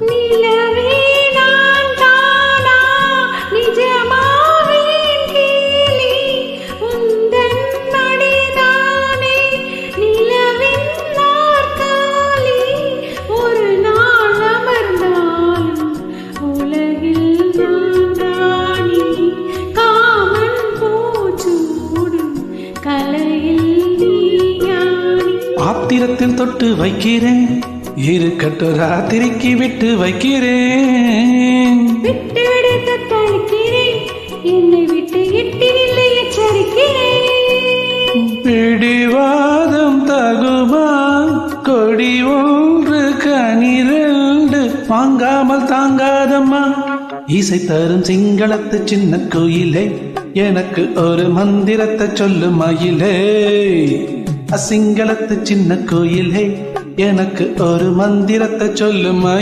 நிலவே நான் தானா நிஜமாவேன் கேலி உந்தன் மடிதானே நிலவின் நாற்காலி ஒரு நாள் அமர்ந்தாலும் உலகில் நான் ராணி காமன் பூச்சூடும் கலையில் நீ ஞானி. ஆத்திரத்தில் தொட்டு வைக்கிறேன் இருக்கட்டும் ராத்திரிக்கு விட்டு வைக்கிறேன். விட்டு விடுத்த தடுக்கிறேன் என்னை விட்டு எட்டினில்லை எச்சரிக்கிறேன். பிடிவாதம் தகுமா கொடி ஒன்று கனிரண்டு வாங்காமல் தாங்காதம்மா. இசை தரும் சிங்களத்து சின்ன கோயிலே எனக்கு ஒரு மந்திரத்தை சொல்லு மயிலே. அசிங்களத்து சின்ன கோயிலே எனக்கு ஒரு மந்திரத்தை சொல்லு மயிலே.